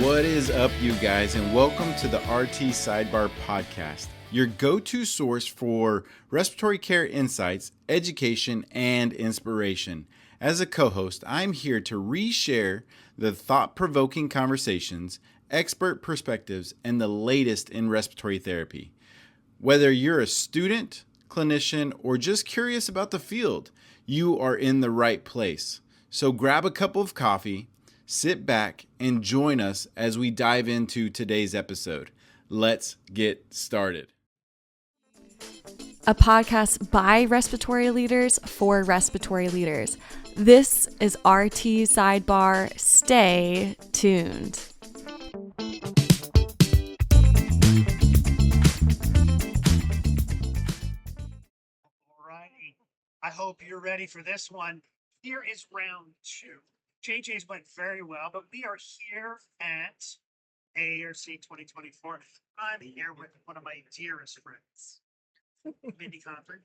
What is up, you guys, and welcome to the RT Sidebar Podcast, your go-to source for respiratory care insights, education, and inspiration. As a co-host, I'm here to reshare the thought-provoking conversations, expert perspectives, and the latest in respiratory therapy. Whether you're a student, clinician, or just curious about the field, you are in the right place. So grab a cup of coffee, sit back, and join us as we dive into today's episode. Let's get started. A podcast by respiratory leaders for respiratory leaders. This is RT Sidebar. Stay tuned. Alrighty. I hope you're ready for this one. Here is round two. JJ's went very well, but we are here at AARC 2024. I'm here with one of my dearest friends, Mindy Conford,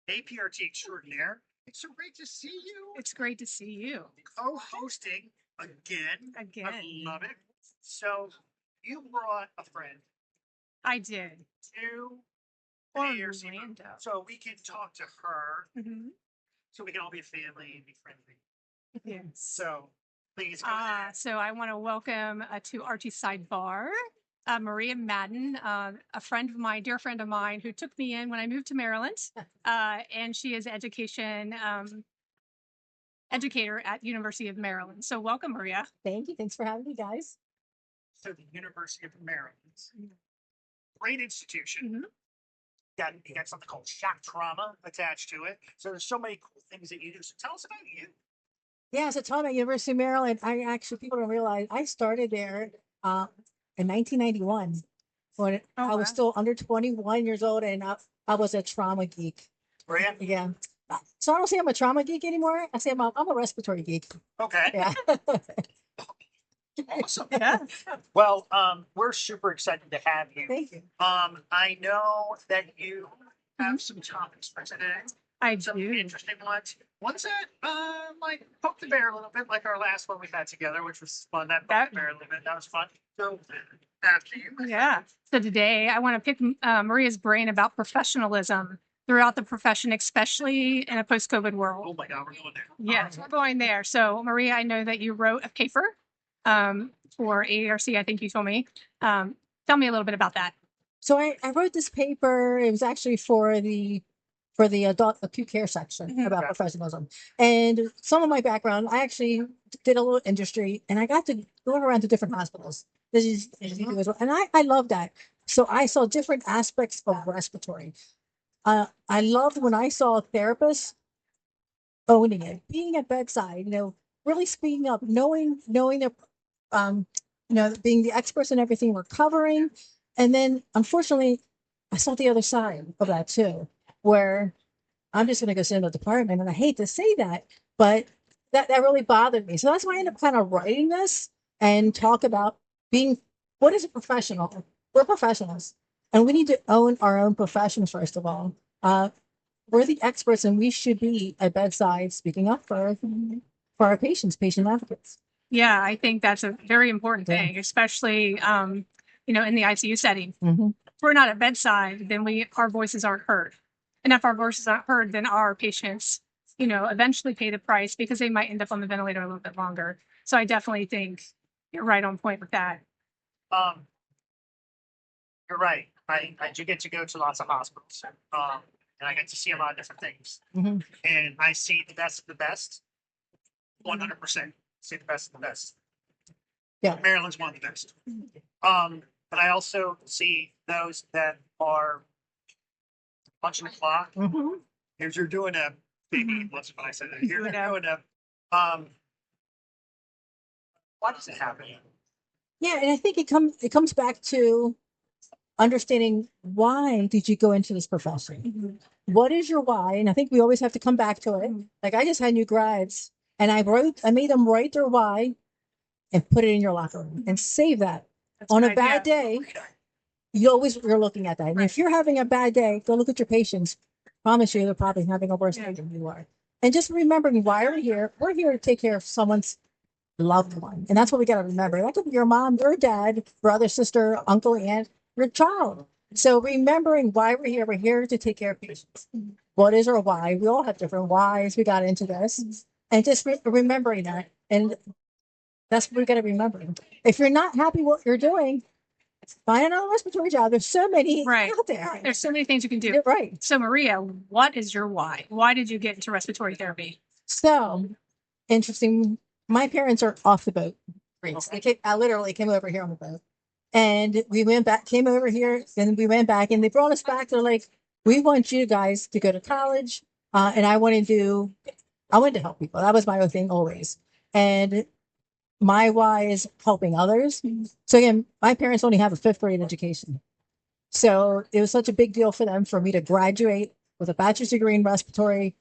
APRT extraordinaire. It's so great to see you. It's great to see you. Co-hosting again. I love it. So you brought a friend I did. to Orlando. AARC, so we can talk to her, so we can all be a family and be friendly. Yes. So please go ahead. So I want to welcome to RT Sidebar, Maria Madden, a dear friend of mine who took me in when I moved to Maryland. And she is educator at University of Maryland. So welcome, Maria. Thank you. Thanks for having me, guys. So the University of Maryland, great institution. You got something called shock trauma attached to it. So there's so many cool things that you do. So tell us about you. Yeah, so Tom at University of Maryland, people don't realize I started there in 1991 when I was still under 21 years old, and I was a trauma geek. Maria? Yeah. So I don't say I'm a trauma geek anymore. I say I'm a respiratory geek. Okay. Yeah. Awesome. Yeah. Well, we're super excited to have you. Thank you. I know that you have some topics for today. I Some do. interesting ones. Ones that like poke the bear a little bit, like our last one we had together, which was fun. That poked the bear a little bit. That was fun. So after you. Yeah. So today I want to pick Maria's brain about professionalism throughout the profession, especially in a post-COVID world. Oh my God, we're going there. Yes, we're going there. So, Maria, I know that you wrote a paper for AARC, I think you told me. Tell me a little bit about that. So I wrote this paper. It was actually for the adult acute care section about professionalism. And some of my background, I actually did a little industry, and I got to go around to different hospitals. And I love that. So I saw different aspects of respiratory. I loved when I saw therapists owning it, being at bedside, really speaking up, knowing their, being the experts in everything we're covering. And then, unfortunately, I saw the other side of that too, where I'm just going to go sit in the department. And I hate to say that, but that really bothered me. So that's why I ended up kind of writing this and talk about what is a professional? We're professionals, and we need to own our own profession, first of all. We're the experts, and we should be at bedside speaking up for our patients, patient advocates. Yeah, I think that's a very important thing, especially, in the ICU setting. If we're not at bedside, then our voices aren't heard. And if our voices aren't heard, then our patients, eventually pay the price because they might end up on the ventilator a little bit longer. So I definitely think you're right on point with that. You're right. I do get to go to lots of hospitals, and I get to see a lot of different things. And I see the best of the best. 100% see the best of the best. Yeah. Maryland's one of the best. But I also see those that are punching the clock. If you're doing a baby, what's what I said? You're doing a why does it happen? Yeah, and I think it comes back to understanding, why did you go into this profession? What is your why? And I think we always have to come back to it. Like, I just had new grads, and I made them write their why and put it in your locker room and save that. On a bad day, you're looking at that. And if you're having a bad day, go look at your patients. Promise you, they're probably having a worse day than you are. And just remembering why we're here. We're here to take care of someone's loved one. And that's what we got to remember. That could be your mom, your dad, brother, sister, uncle, aunt, your child. So remembering why we're here to take care of patients. What is our why? We all have different whys. We got into this. And just remembering that. And that's what we got to remember. If you're not happy what you're doing, find another respiratory job. There's so many Right. out there. There's so many things you can do. You're right. So Maria, what is your why? Why did you get into respiratory therapy? So interesting. My parents are off the boat. I literally came over here on the boat. And we went back, came over here, then we went back, and they brought us back. They're like, we want you guys to go to college. And I wanted to help people. That was my own thing always. And my why is helping others. So again, my parents only have a fifth grade education. So it was such a big deal for them for me to graduate with a bachelor's degree in respiratory.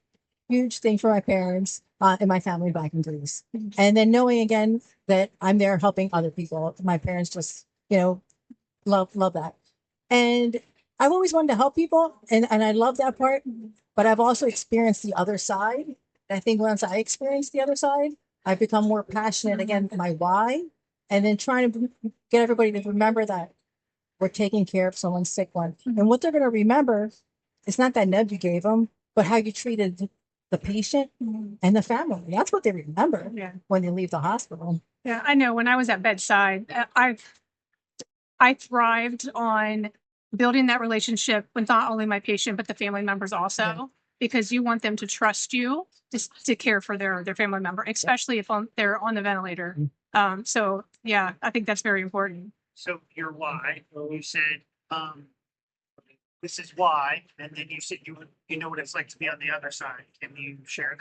Huge thing for my parents and my family back in Greece. And then knowing again that I'm there helping other people. My parents just, love that. And I've always wanted to help people and I love that part, but I've also experienced the other side. And I think once I experienced the other side, I've become more passionate again, my why, and then trying to get everybody to remember that we're taking care of someone's sick one. And what they're going to remember is not that nub you gave them, but how you treated the patient and the family. That's what they remember when they leave the hospital. Yeah, I know. When I was at bedside, I thrived on building that relationship with not only my patient but the family members also, because you want them to trust you to care for their family member, especially if they're on the ventilator. So yeah, I think that's very important. So your why, you said, this is why, and then you said you know what it's like to be on the other side. Can you share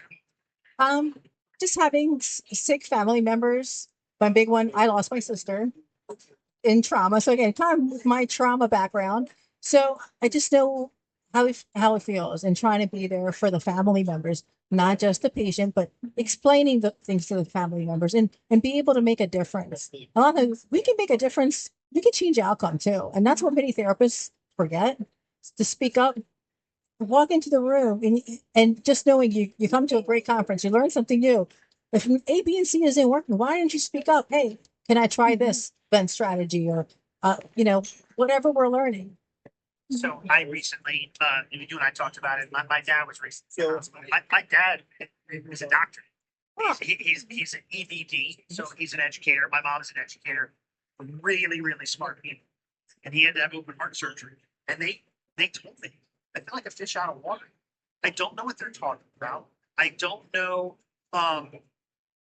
that? Just having sick family members. My big one, I lost my sister in trauma. So again, kind of with my trauma background. So I just know how it feels and trying to be there for the family members, not just the patient, but explaining the things to the family members and be able to make a difference. A lot of times we can make a difference. We can change outcome too. And that's what many therapists forget, to speak up, walk into the room and just knowing you come to a great conference, you learn something new. If A, B, and C isn't working, why don't you speak up? Hey, can I try this vent strategy or, whatever we're learning. So I recently, you and I talked about it. My dad was recently. My dad is a doctor. He's an EVD, so he's an educator. My mom's an educator. Really, really smart people. And he had to have open heart surgery. And they told me, I feel like a fish out of water. I don't know what they're talking about. I don't know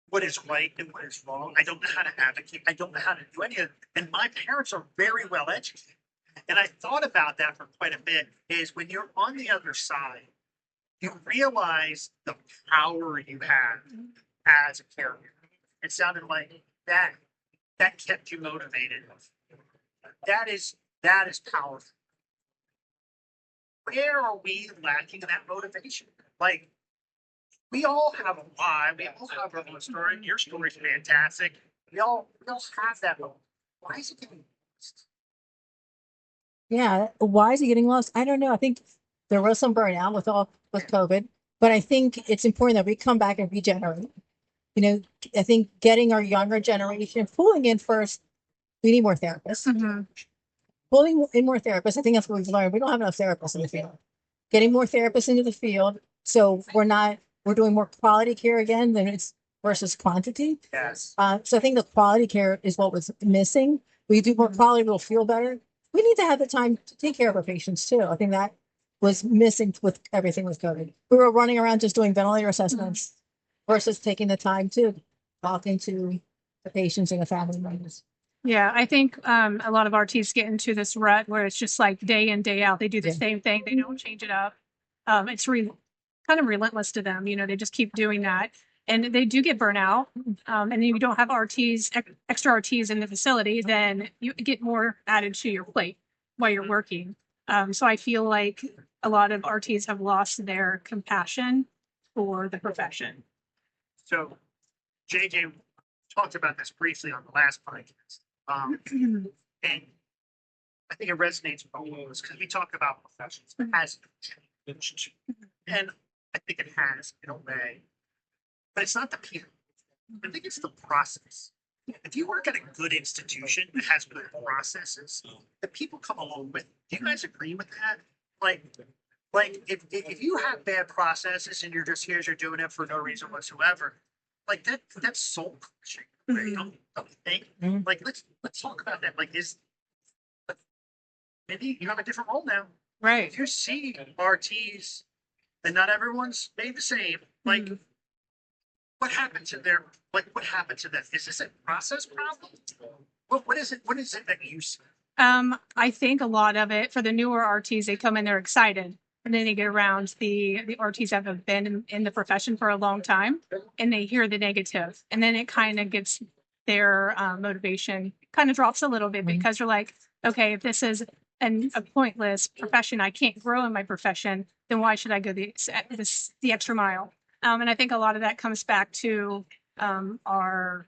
what is right and what is wrong. I don't know how to advocate. I don't know how to do any of it. And my parents are very well educated. And I thought about that for quite a bit, is when you're on the other side, you realize the power you have as a caregiver. It sounded like that kept you motivated. That is powerful. Where are we lacking that motivation? Like, we all have a why. We all have our own story. Your story's fantastic. We all have that moment. Why is it getting lost? Yeah. Why is he getting lost? I don't know. I think there was some burnout with COVID, but I think it's important that we come back and regenerate. I think getting our younger generation pulling in first. We need more therapists. Pulling in more therapists. I think that's what we've learned. We don't have enough therapists in the field. Getting more therapists into the field, so we're doing more quality care again than it's versus quantity. Yes. So I think the quality care is what was missing. We do more quality, we'll feel better. We need to have the time to take care of our patients too. I think that was missing with everything with COVID. We were running around just doing ventilator assessments versus taking the time to talk into the patients and the family members. Yeah, I think a lot of RTs get into this rut where it's just like day in, day out. They do the same thing. They don't change it up. It's kind of relentless to them. They just keep doing that. And they do get burnout. And then you don't have extra RTs in the facility, then you get more added to your plate while you're working. So I feel like a lot of RTs have lost their compassion for the profession. So JJ talked about this briefly on the last podcast. And I think it resonates with all of us because we talk about professions as a changed. And I think it has in a way, but it's not the people. I think it's the process. If you work at a good institution that has good processes, the people come along with. Do you guys agree with that? Like, if you have bad processes and you're just here, you're doing it for no reason whatsoever, like that's soul crushing. Right? Don't you think? Mhm. Like let's talk about that. Like maybe you have a different role now. Right. If you see RTs and not everyone's made the same, like what happened to their what happened to them? Is this a process problem? What is it? What is it that you see? I think a lot of it for the newer RTs, they come in, they're excited. And then they get around the RTs that have been in the profession for a long time and they hear the negative. And then it kind of gets their motivation kind of drops a little bit because you're like, okay, if this is a pointless profession, I can't grow in my profession, then why should I go the extra mile? And I think a lot of that comes back to our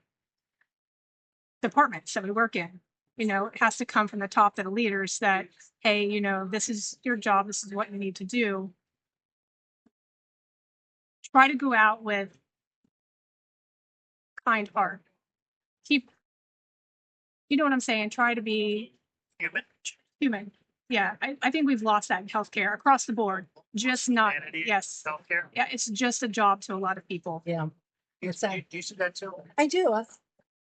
departments that we work in. You know, it has to come from the top to the leaders that, hey, you know, this is your job. This is what you need to do. Try to go out with kind heart. Keep, you know what I'm saying? Try to be Human, human. Yeah, I think we've lost that in healthcare across the board. Just not, humanity, yes. self-care. Yeah, it's just a job to a lot of people. Yeah. You, It's sad. do you see that too? I do.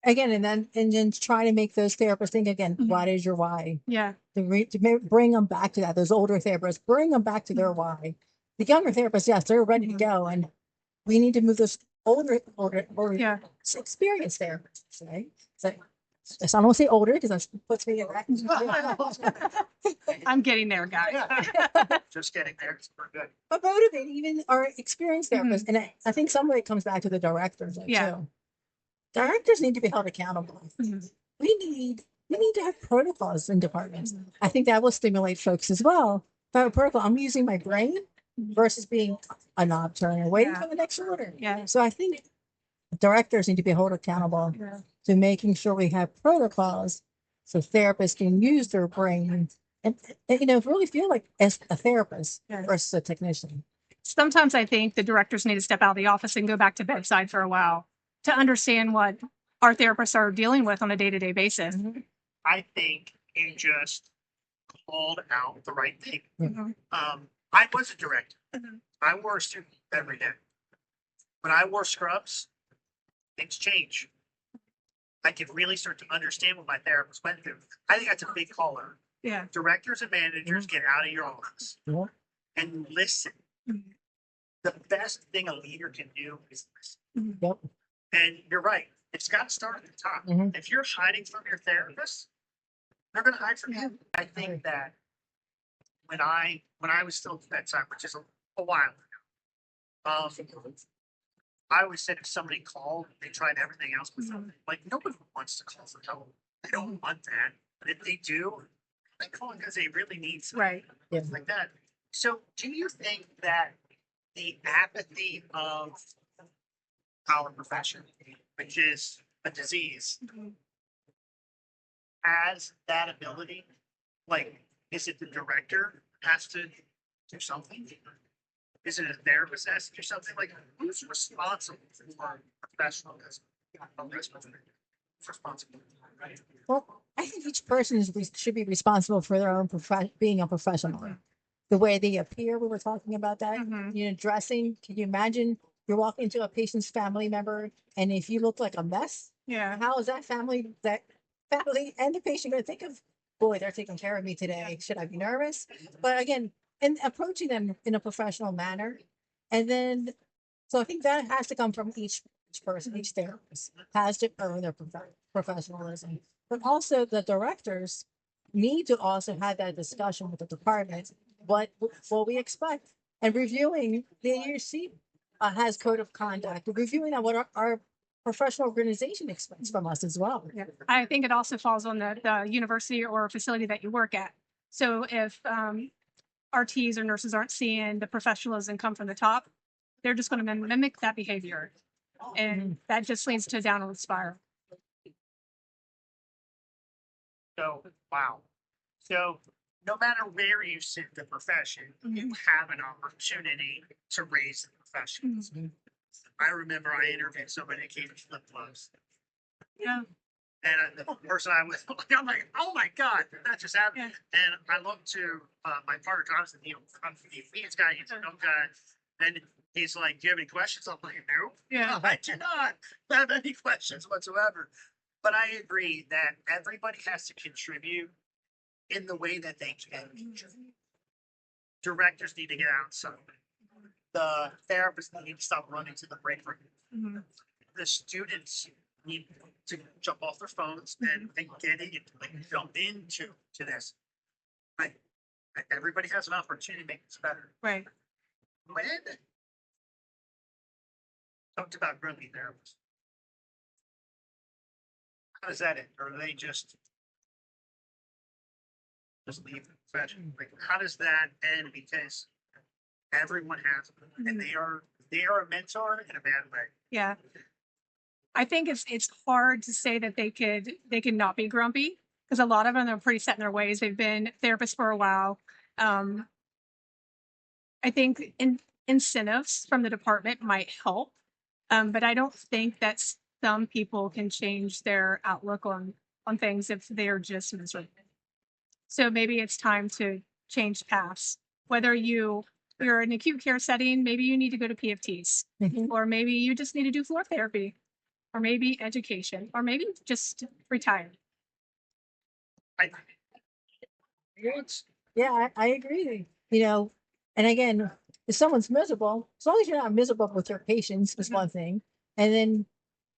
Again, and then try to make those therapists think again, what is your why? Yeah. Bring them back to that. Those older therapists, bring them back to their why. The younger therapists, yes, they're ready to go. And we need to move those older Yeah. experienced therapists, right? So I don't want to say older because that puts me in I'm getting there, guys. Just getting there. We're good. but motivate even our experienced therapists. And I think some of it comes back to the directors Yeah. too. Directors need to be held accountable. We need to have protocols in departments. I think that will stimulate folks as well. If I have a protocol, I'm using my brain versus being a knob turner, waiting for the next order. Yeah. So I think directors need to be held accountable to making sure we have protocols so therapists can use their brain and you know really feel like as a therapist versus a technician. Sometimes I think the directors need to step out of the office and go back to bedside for a while to understand what our therapists are dealing with on a day-to-day basis. I think you just called out the right thing. Mhm. I was a director. I wore a suit every day. When I wore scrubs, things change. I could really start to understand what my therapist went through. I think that's a big caller. Yeah. Directors and managers get out of your office Yeah. and listen. The best thing a leader can do is listen. Yep. And you're right. It's got to start at the top. If you're hiding from your therapist, they're going to hide from you. I think that when I was still at bedside, which is a while ago, I always said if somebody called, they tried everything else before. Like nobody wants to call for help. They don't want that. But if they do, they call because they really need something. Right. Yeah. Like that. So do you think that the apathy of our profession, which is a disease, has that ability? Like, is it the director has to do something? Is it a therapist has to do something? Like, who's responsible for professionalism? Who's responsible? Right? Well, I think each person should be responsible for their own being a professional. The way they appear, we were talking about that. You know, dressing. Can you imagine you're walking into a patient's family member, and if you look like a mess, Yeah. how is that family and the patient going to think of? Boy, they're taking care of me today. Should I be nervous? But again, and approaching them in a professional manner, and then so I think that has to come from each person, each therapist has to earn their professionalism. But also the directors need to also have that discussion with the department. What we expect and reviewing the ERC has code of conduct, reviewing that what our professional organization expects from us as well. Yeah. I think it also falls on the university or facility that you work at. So if RTs or nurses aren't seeing the professionalism come from the top, they're just going to mimic that behavior. And that just leads to a downward spiral. So, wow. So, no matter where you sit in the profession, you have an opportunity to raise the profession. I remember I interviewed somebody that came in flip flops. Yeah. And the person I was, I'm like, oh my God, that just happened. And I looked to my partner, Thompson, I'm the Phoenix guy, he's a no guy. And he's like, do you have any questions? I'm like, no, Yeah. I do not have any questions whatsoever. But I agree that everybody has to contribute in the way that they can. Directors need to get out some. The therapists need to stop running to the break room. Mm-hmm. The students need to jump off their phones and get in, like jump into this. Like everybody has an opportunity to make this better. Right. When talked about grumpy therapists, how does that end? Or do they just leave the profession? Like how does that end? Because everyone has them, and they are a mentor in a bad way. Yeah. I think it's hard to say that they could not be grumpy because a lot of them are pretty set in their ways. They've been therapists for a while. I think incentives from the department might help, but I don't think that some people can change their outlook on things if they're just miserable. So maybe it's time to change paths. Whether you're in an acute care setting, maybe you need to go to PFTs, or maybe you just need to do floor therapy, or maybe education, or maybe just retire. Yeah, I agree. You know, and again, if someone's miserable, as long as you're not miserable with your patients, is one thing. And then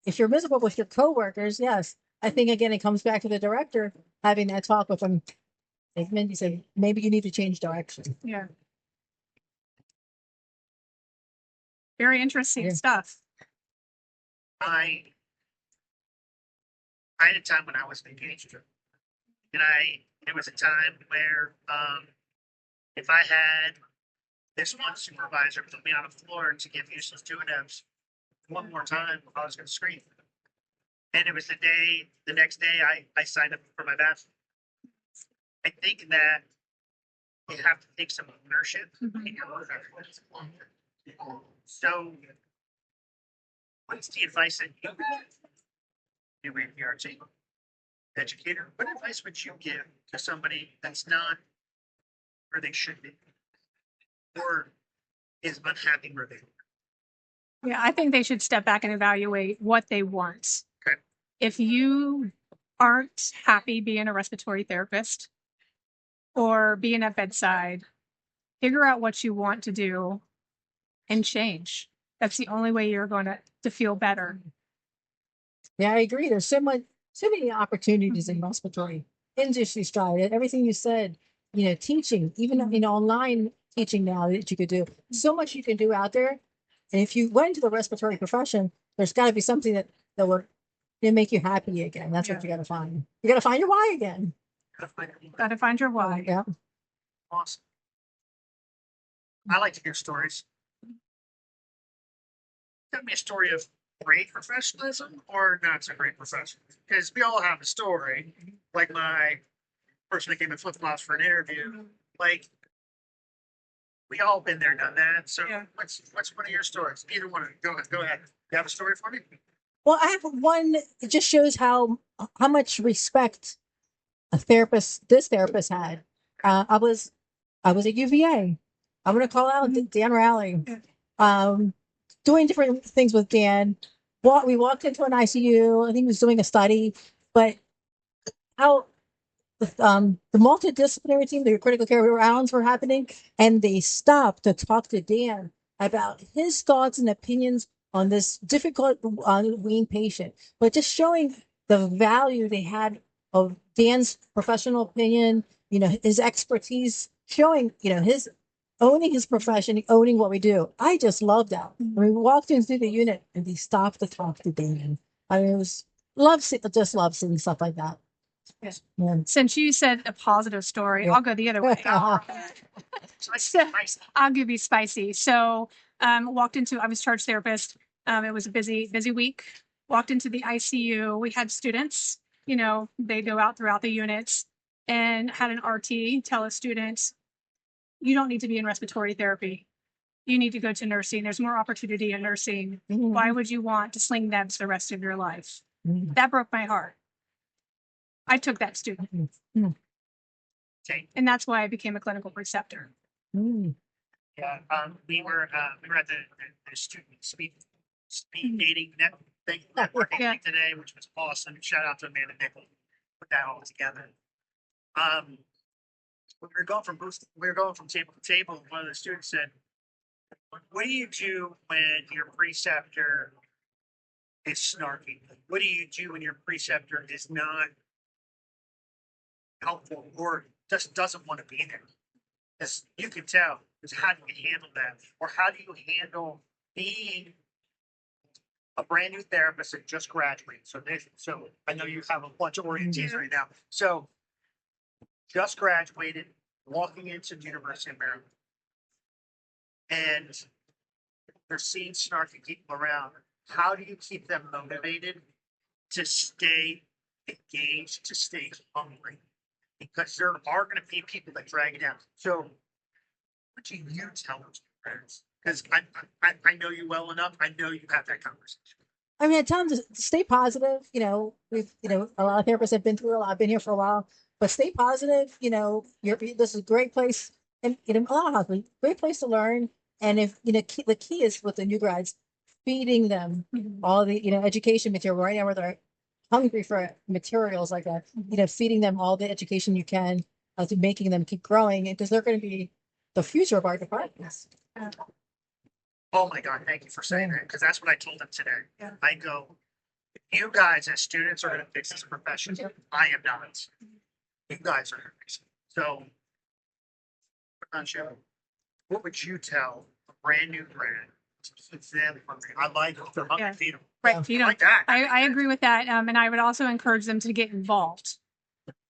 if you're miserable with your coworkers, yes, I think again it comes back to the director having that talk with them. Like Mindy said, maybe you need to change direction. Yeah. Very interesting stuff. I had a time when I was engaged, and it was a time where if I had this one supervisor put me on the floor to give useless tuneups one more time, I was going to scream. And it was the next day I signed up for my bachelor. I think that you have to take some ownership in your work. So, what's the advice that you give a PRT educator? What advice would you give to somebody that's not where they should be, or is unhappy where they are? Yeah, I think they should step back and evaluate what they want. Okay. If you aren't happy being a respiratory therapist or being at bedside, figure out what you want to do and change. That's the only way you're going to feel better. Yeah, I agree. There's so many opportunities in respiratory industry side. Everything you said, teaching, even online teaching now that you could do. So much you can do out there. And if you went into the respiratory profession, there's got to be something that will make you happy again. That's what you got to find. You got to find your why again. Got to find your why. Yeah. Awesome. I like to hear stories. Tell me a story of great professionalism or not so great professionalism. Because we all have a story. Like my person that came in flip flops for an interview. Like we all been there, done that. So what's one of your stories? Either one. Go ahead. You have a story for me? Well, I have one. It just shows how much respect this therapist had. I was at UVA. I'm going to call out Dan Rowley. Doing different things with Dan. We walked into an ICU. I think he was doing a study, but how the multidisciplinary team, the critical care rounds were happening, and they stopped to talk to Dan about his thoughts and opinions on this difficult wean patient, but just showing the value they had of Dan's professional opinion, his expertise, showing, his owning his profession, owning what we do. I just love that. When we walked into the unit and they stopped to talk to Dan. I mean, it was just love seeing stuff like that. Yes. Yeah. Since you said a positive story, I'll go the other way. So, I'll give you spicy. So I was charge therapist. It was a busy week. Walked into the ICU. We had students, they go out throughout the units, and had an RT tell a student, you don't need to be in respiratory therapy. you need to go to nursing. There's more opportunity in nursing. Why would you want to sling nebs the rest of your life? That broke my heart. I took that student. Okay. And that's why I became a clinical preceptor. Yeah. We were at the student speed dating net thing working today, which was awesome. Shout out to Amanda Nickel, put that all together. We were going from table to table. One of the students said, "What do you do when your preceptor is snarky? What do you do when your preceptor is not helpful or just doesn't want to be there?" As you can tell, is how do you handle that, or how do you handle being a brand new therapist that just graduated? So I know you have a bunch of orientees right now. So just graduated, walking into the University of Maryland, and they're seeing snarky people around. How do you keep them motivated to stay engaged, to stay hungry? Because there are going to be people that drag you down. So what do you tell those parents? Because I know you well enough. I know you have that conversation. I mean, I tell them to stay positive. A lot of therapists have been through a lot. I've been here for a while, but stay positive. This is a great place, and a lot of hospitals, great place to learn. And if the key is with the new grads, feeding them all the education material right now where they're hungry for materials like that. Feeding them all the education you can, to making them keep growing, because they're going to be the future of our departments. Oh my God, thank you for saying that, because that's what I told them today. I go, you guys as students are going to fix this profession. I am not. You guys are going to fix it. So, what would you tell a brand new grad to keep them hungry? I like the hungry feed them. Right, feed them. Like that. I agree with that. And I would also encourage them to get involved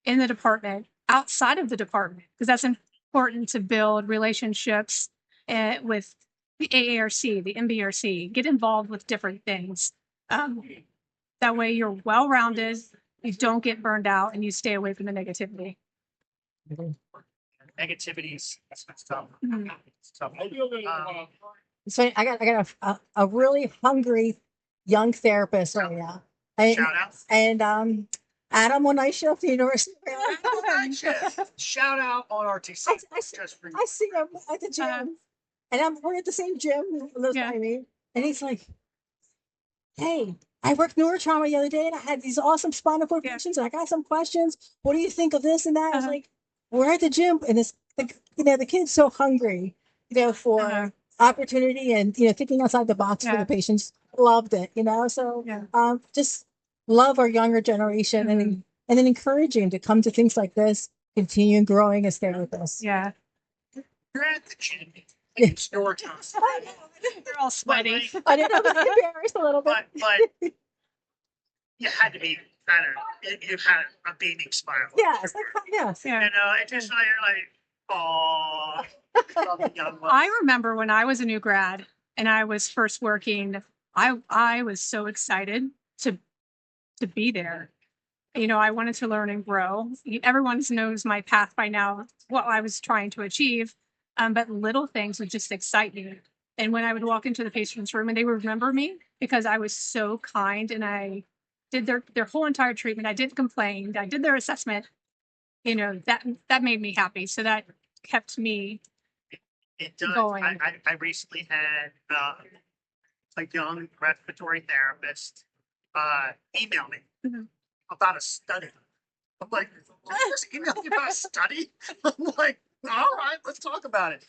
in the department, outside of the department, because that's important to build relationships with the AARC, the MBRC. Get involved with different things. That way you're well-rounded, you don't get burned out, and you stay away from the negativity. Negativity is tough. It's tough. So I got a really hungry young therapist right now. Shout out. And Adam on night shift, University of Maryland. Shout out on RTC. I see him at the gym, and we're at the same gym. And he's like, "Hey, I worked neurotrauma the other day, and I had these awesome spinal cord patients, and I got some questions. What do you think of this and that?" I was like, "We're at the gym, and the kid's so hungry, for opportunity and thinking outside the box for the patients. Loved it, So just love our younger generation, and then encouraging to come to things like this, continue growing as therapists." Yeah. You're at the gym. It's your time. They're all sweaty. I didn't know, but embarrassed a little bit. But you had to be better. You had a beaming smile. Yes. It just like you're like, oh. I remember when I was a new grad and I was first working, I was so excited to be there. I wanted to learn and grow. Everyone knows my path by now, what I was trying to achieve. But little things would just excite me. And when I would walk into the patient's room and they would remember me because I was so kind and I did their whole entire treatment. I didn't complain. I did their assessment. That made me happy. So that kept me going. I recently had a young respiratory therapist email me about a study. I'm like, "You just email me about a study?" I'm like, "All right, let's talk about it."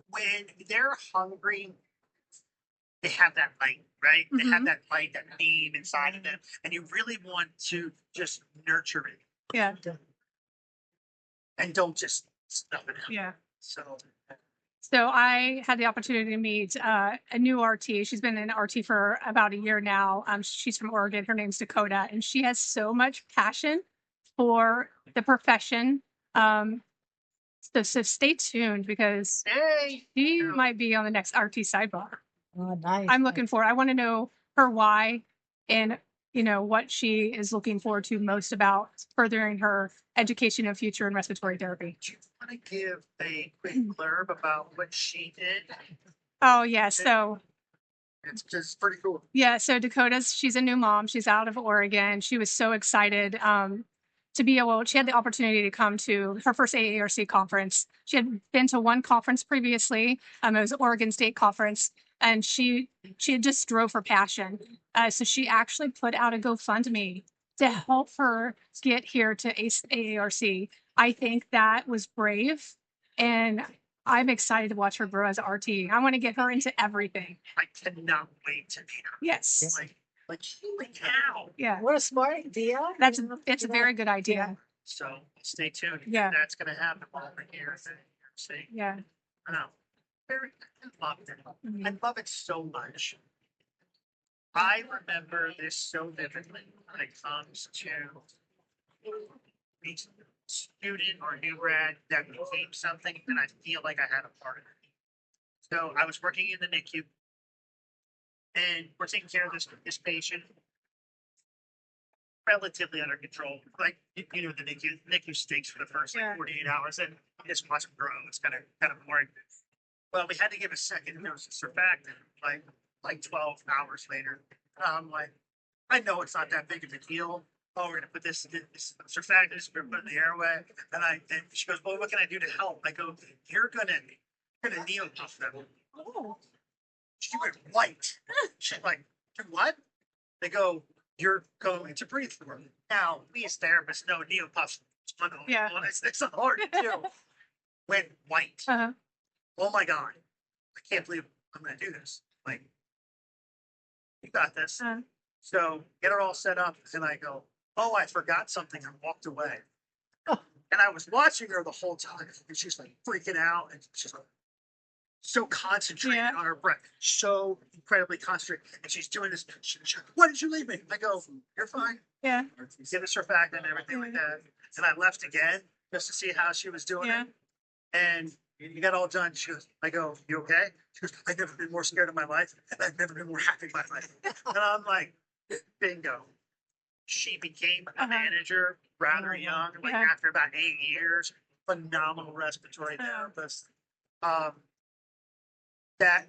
When they're hungry, they have that light, right? They have that light, that beam inside of them, and you really want to just nurture it. Yeah. And don't just stuff it out. Yeah. So I had the opportunity to meet a new RT. She's been in RT for about a year now. She's from Oregon. Her name's Dakota, and she has so much passion for the profession. So stay tuned because she might be on the next RT sidebar. Oh, nice. I'm looking forward. I want to know her why and what she is looking forward to most about furthering her education and future in respiratory therapy. want to give a quick blurb about what she did? Oh yeah, so It's just pretty cool. yeah, so she's a new mom. She's out of Oregon. She was so excited to be able. She had the opportunity to come to her first AARC conference. She had been to one conference previously. It was Oregon State Conference, and she had just drove her passion. So she actually put out a GoFundMe to help her get here to AARC. I think that was brave, and I'm excited to watch her grow as an RT. I want to get her into everything. I cannot wait to meet her. Yes. Like holy cow. Yeah. What a smart idea. It's a very good idea. So stay tuned. Yeah. That's going to happen over here. See, Yeah. I know. I love it. Mhm. I love it so much. I remember this so vividly when it comes to each student or new grad that became something, and I feel like I had a part of it. So I was working in the NICU, and we're taking care of this patient relatively under control. Like you know, the NICU stinks for the first like Yeah. 48 hours, and you just watch them grow. It's kind of boring. Well, we had to give a second dose of surfactant, like 12 hours later. Like, I know it's not that big of a deal. Oh, we're gonna put this surfactant, we're gonna put it in the airway. And she goes, well, what can I do to help? I go, you're gonna neopuff them. Oh. She went white. She's like, what? They go, you're going to breathe for them. Now, we as therapists know neopuffs. Yeah. It's hard to do. Went white. Uh-huh. Oh my God. I can't believe I'm gonna do this. Like, you got this. Uh-huh. So get her all set up, and I go, oh, I forgot something. I walked away. Oh. And I was watching her the whole time, and she's like freaking out, and she's like so concentrated Yeah. on her breath, so incredibly concentrated. And she's doing this. Why did you leave me? I go, you're fine. Yeah. Get a surfactant and everything like that. And I left again just to see how she was doing Yeah. it. And you got all done. She goes, I go, you okay? She goes, I've never been more scared in my life, and I've never been more happy in my life. And I'm like, bingo. She became a Uh-huh. manager rather young, like Yeah. after about 8 years. Phenomenal respiratory Uh-huh. therapist.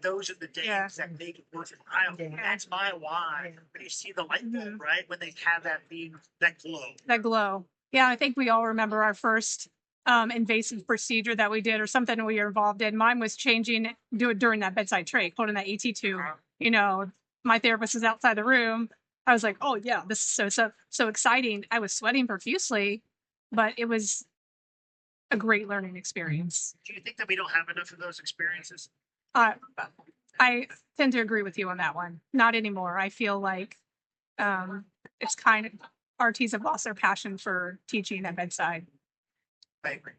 Those are the days Yeah. that make it worthwhile. Yeah. That's my why. Yeah. When you see the light bulb, Mhm. right? When they have that beam, that glow. That glow. Yeah, I think we all remember our first invasive procedure that we did or something we were involved in. Mine was do it during that bedside tray, holding that ET tube. Uh-huh. You know, my therapist is outside the room. I was like, oh yeah, this is so exciting. I was sweating profusely, but it was a great learning experience. Do you think that we don't have enough of those experiences? I tend to agree with you on that one. Not anymore. I feel like it's kind of RTs have lost their passion for teaching at bedside. I agree.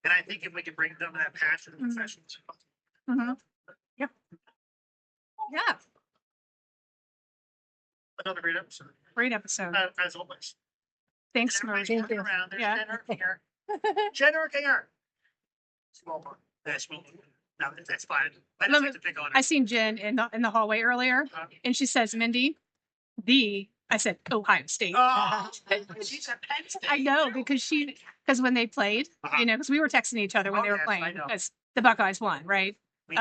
And I think if we can bring them that passion and Mhm. professionals. Mm-hmm. Yep. Yeah. Another great episode. Great episode. As always. Thanks, And Marie. everybody's Thank looking you. around. There's Yeah. Jenner here. Jenner here. Small one. Small one. No, that's fine. I just like to pick on her. I seen Jen in the hallway earlier, and she says, "Mindy, I said Ohio State." Oh, she's a Penn State. I know because when they played, Uh-huh. you know, because we were texting each other when Oh, they were yes, I playing know. because the Buckeyes won, right? We-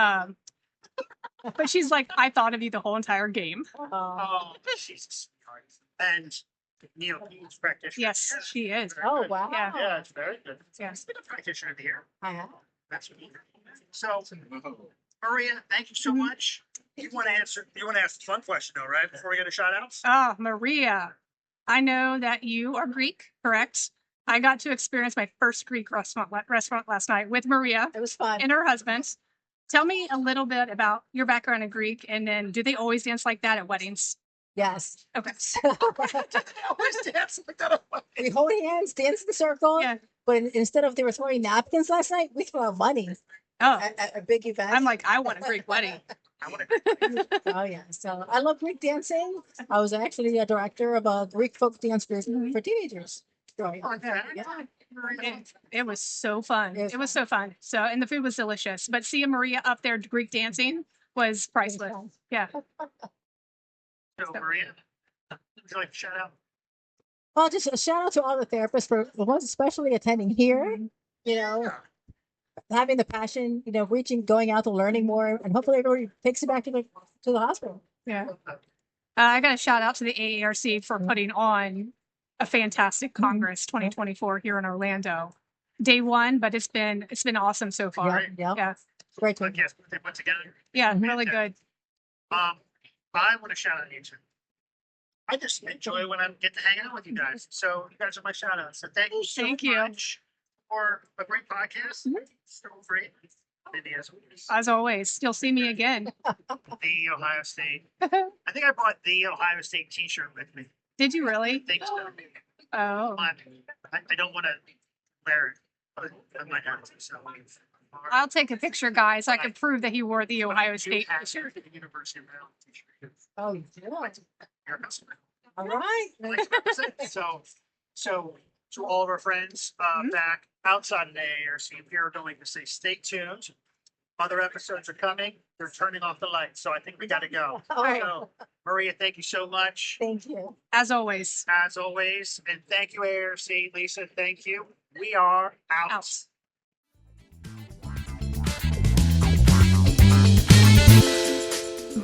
But she's like, I thought of you the whole entire game. Oh. Oh, she's a sweetheart. And Neil, he's practitioner. Yes, she is. Very Oh, good. wow. Yeah. Yeah, it's very good. Yeah. He's been a practitioner of the year. I have. That's what So, Maria, thank you so Mhm. much. You want to ask the fun question though, right? Before we get a shout outs? Oh, Maria, I know that you are Greek, correct? I got to experience my first Greek restaurant last night with Maria It was fun. and her husband. Tell me a little bit about your background in Greek, and then do they always dance like that at weddings? Yes. Okay. Always dance like that. We hold hands, dance in a circle. Yeah. But instead of they were throwing napkins last night, we threw out money Oh, at a big event. I'm like, I want a Greek wedding. I want to. Oh yeah. So I love Greek dancing. I was actually a director of a Greek folk dance group for teenagers. growing up. Yeah. It was so fun. It was It was so fun. So, and the food was delicious. But seeing Maria up there Greek dancing was priceless. Yeah. So, Maria, would you like to shout out? Well, just a shout out to all the therapists for the ones especially attending here. you know, having the passion, going out to learning more, and hopefully everybody takes it back to the hospital. Yeah. I got a shout out to the AARC for putting on a fantastic Congress 2024 here in Orlando. Day one, but it's been awesome so far. Yeah. Great to Yes, they put together. Yeah, really good. I want to shout out you two. I just enjoy when I get to hang out with you guys. So you guys are my shout outs. So thank you so Thank you. much for a great podcast. So great. As always, you'll see me again. The Ohio State. I think I brought the Ohio State t-shirt with me. Did you really? I think so. Oh, I don't want to wear it, but I might have to. So I'll take a picture, guys. I can prove that he wore the Ohio You State have t-shirt. the University of Maryland t-shirt. Oh, yeah. You're a customer. All right. So to all of our friends back outside of the AARC, we are going to say stay tuned. Other episodes are coming. They're turning off the lights, so I think we got to go. All right. So, Maria, thank you so much, Thank you. As always. as always, and thank you, AARC. Lisa, thank you. We are out. Out.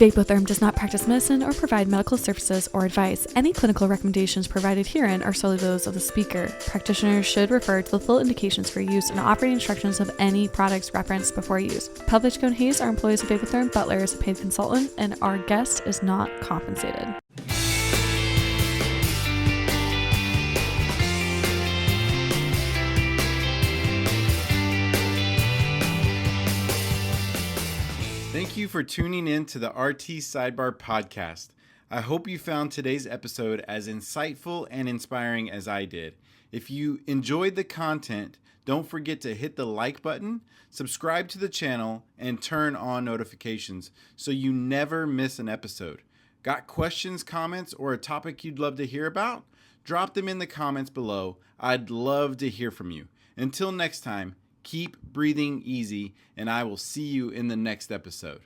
Vapotherm does not practice medicine or provide medical services or advice. Any clinical recommendations provided herein are solely those of the speaker. Practitioners should refer to the full indications for use and operating instructions of any products referenced before use. Pelvichco and Hayes are employees of Vapotherm. Butler is a paid consultant, and our guest is not compensated. Thank you for tuning in to the RT Sidebar podcast. I hope you found today's episode as insightful and inspiring as I did. If you enjoyed the content, don't forget to hit the like button, subscribe to the channel, and turn on notifications so you never miss an episode. Got questions, comments, or a topic you'd love to hear about? Drop them in the comments below. I'd love to hear from you. Until next time, keep breathing easy, and I will see you in the next episode.